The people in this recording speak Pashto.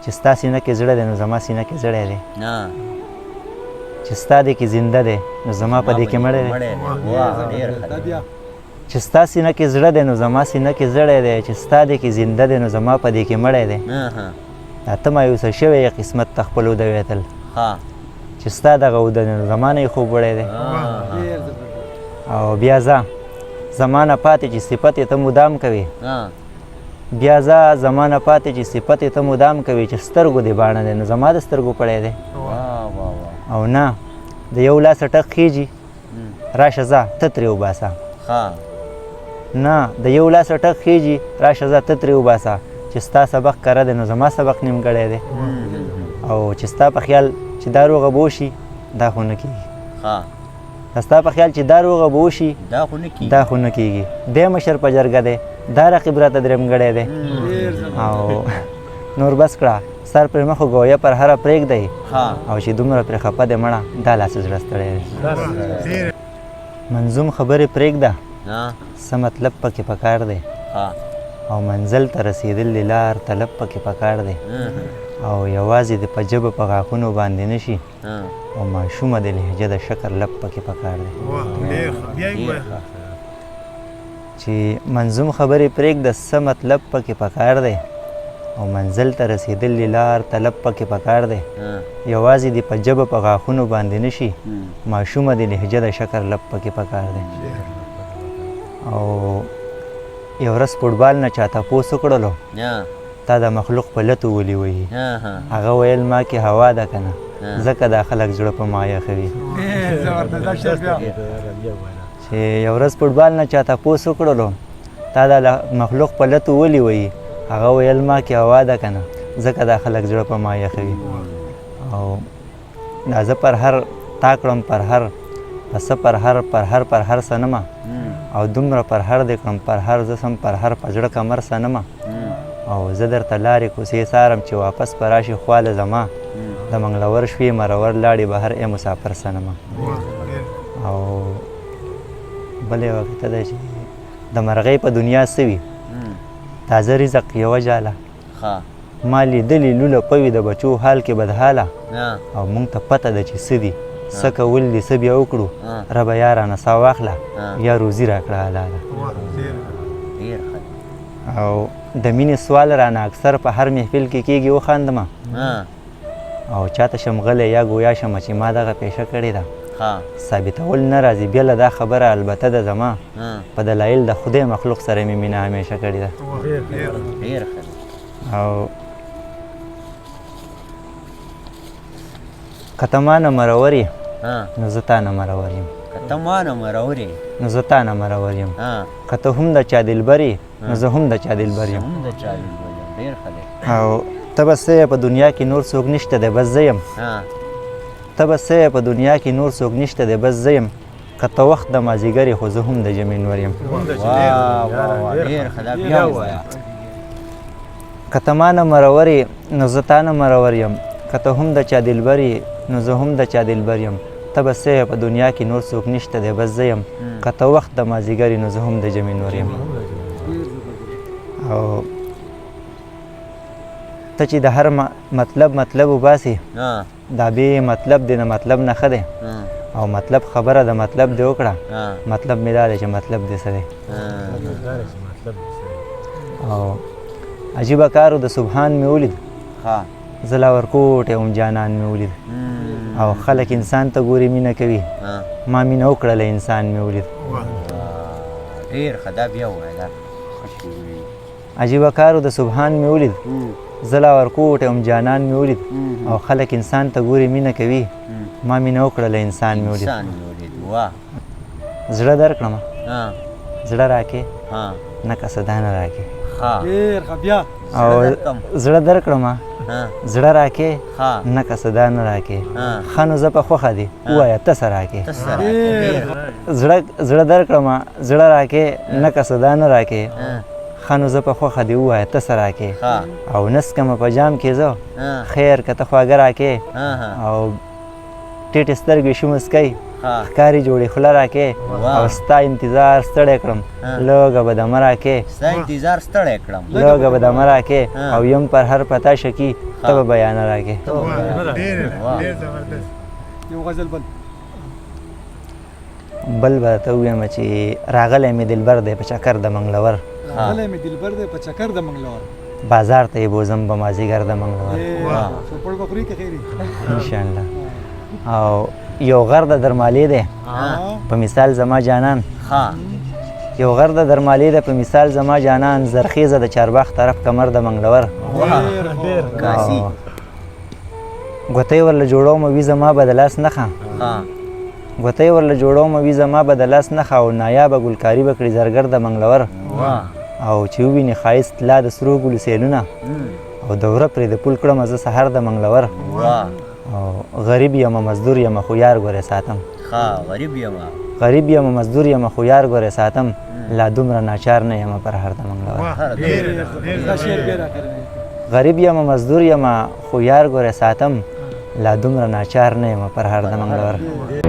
چې ستا سینه کې زړه دی نو زما سینه کې زړی دی چې ستا دی کې زنده دی نو زما په دې کې مړی دی چې ستا سینه کې زړه دی نو زما سینه کې زړی دی چې ستا دی کې زنده دی نو زما په دې کې مړی دی دا ته مایوسه شوی یې قسمت ته خپل وده ویتل چې ستا دغه وده دی نو زما نه یې خوب وړی دی او بیا ځه زما نه پاتې چې صفت یې ته مدام کوي بیا ځه زما نه پاتې چې صفت یې ته مدام کوي چې سترګو دې باڼه دی نو زما د سترګو پړی دی او نه د یو لاسه ټک خیږي راشه ځه ته ترې وباسه نه د یو لاسه ټک خیږي راشه ځه ته ترې وباسه چې ستا سبق کره دی نو زما سبق نیمګړی دی او چې ستا په خیال چې دا روغه به وشي دا خو نه کېږي ستا په خیال چې دا روغه به وشي دا خو نه کېږي دی مشر په جرګه دی دا رقیب راته درېمګړی دی او نور بس کړه سر پرې مخ وګویه پر هره پرېږدی او چې دومره پرې خفه دی مړه دا لاس زړه ستړی دی منظوم خبرې پرېږده څه مطلب پکې پکار دی او منزل ته رسېدل د لار طلب پکې پکار دی او یوازې د په ژبه په غاښونو باندې نشي او ماشومه د لهجه د شکر لب پکې پکار دی چې منظوم خبرې پرېږده څه مطلب پکې پکار دی او منزل ته رسېدل د لار طلب پکې پکار دی یوازې د په ژبه په غاښونو باندې نشي ماشومه د لهجه د شکر لب پکې پکار دی او یو ورځ فوټبال نه چا تپوس وکړلو تا د مخلوق په لتو ولي وایي هغه ویل ما کې هوا ده که نه ځکه دا خلک زړه په ما یخوي چې یو ورځ فوټبال نه چا تپوس وکړلو تا د مخلوق په لتو ولي وایي هغه ویل ما کې هوا ده که نه ځکه دا خلک زړه په ما یخوي او دا زه پر هر تا کړم پر هر پسه پر هر سنمه او دومره پر هر دې کړم پر هر زه سم پر هر په زړه کمر سنمه او زه درته لارې کوڅې څارم چې واپس به راشي خواله زما د منګلور شوې مرور لاړې بهر ای مسافر سنمه او بل یوه قطعه ده چې د مرغۍ په دنیا څه وي تازه رزق یوه جاله ما لیدلې لوله پوي د بچو حال کې بدحاله او موږ ته پته ده چې څه دي څه کول دي څه بیا وکړو ربه یا رانه سا واخله یا روزي راکړه حلاله او د مینې سوال رانه اکثر په هر محفل کې کېږي وخاندمه او چاته شم غلی یا ګویا شمه چې ما دغه پیشه کړې ده ثابتول نه راځي بیا له دا خبره البته ده زما په دلایل د خدای مخلوق سره مې مینه همیشه کړې ده او که ته مانه مرور یې نو زه تا نه مرور یم نو زه تا نه مرور یم که ته هم د چا دلبر یې نو زه هم د چا دلبر یم او ته به څه په دنیا کې نور څوک نشته دی بس زه یم ته به څه په دنیا کې نور څوک نشته دی بس زه یم که ته وخت د مازدیګر خو زه هم د جمعې نور یم که ته ما نه مرور یې نو زه تا نه مرور یم که ته هم د چا دلبر یې نو زه هم د چا دلبر یم ته به څه په دنیا کې نور څوک نشته دی بس زه یم که ته وخت د مازدیګر نو زه هم د جمعې نور یم او ته چې د هر مطلب وباسې دا بې مطلب دی نه مطلب نه ښه دی او مطلب خبره د مطلب دی وکړه مطلب مې دا دی چې مطلب دې څه دی او عجیبه کارو د سبحان مې ولید زه لا ورکوټ یم جانان مې ولید او خلک انسان ته ګوري مینه کوي ما مینه وکړله انسان مې ولید عجیبه کارو د سبحان مې ولید زه لا ورکوټ یم جانان مې ولید او خلک انسان ته ګوري مینه کوي ما مینه وکړله انسان مې ولید زړه درکړمه زړه راکې نه کسه نه راکې او زړه درکړمه زړه راکې نه کسه نه راکې ښه نو زه په خوښه دي ووایه ته څه راکې زړه درکړمه زړه راکې نه کسه نه راکې ښه نو زه په خوښه دي ووایه ته څه راکې او نسکمه په جام کې زه خیر که ته خواږه راکې او ټیټې سترګې شو مسکی ښکاري جوړې خوله راکې او ستا انتظار ستړی کړم لږه به دمه راکې ستا انتظار ستړی کړم لږه به دمه راکې او یم پر هر پتا شکي ته به بیانه راکې یو غزل بل به ته ووایم چې راغلی مې دلبر دی په چکر د منګلور راغلی مې دلبر دی په چکر د منګلور بازار ته یې بوزم به مازدیګر د منګلور چوپړ به خوري که خیري انشاءالله او یو غر د درمالې دی په مثال زما جانان یو غر د درمالې دی په مثال زما جانان زرخیزه د چارباغ طرف کمر د منګلور ګوتې ورله جوړوم وي زما به د لاس نښه ګوتې ورله جوړوم وي زما به د لاس نښه او نایابه ګلکاري به کړي زرګر د منګلور او چې وویني ښایست لا د سرو ګلو سیلونه او دوره پرې د پول کړمه زه سهار د منګلور او غریب یم مزدور یم خو یار ګورې ساتم غریب یم مزدور یم خو یار ګورې ساتم لا دومره ناچار نه یم پر هر د منګلور غریب یم مزدور یم خو یار ګورې ساتم لا دومره ناچار نه یم پر هر د منګلور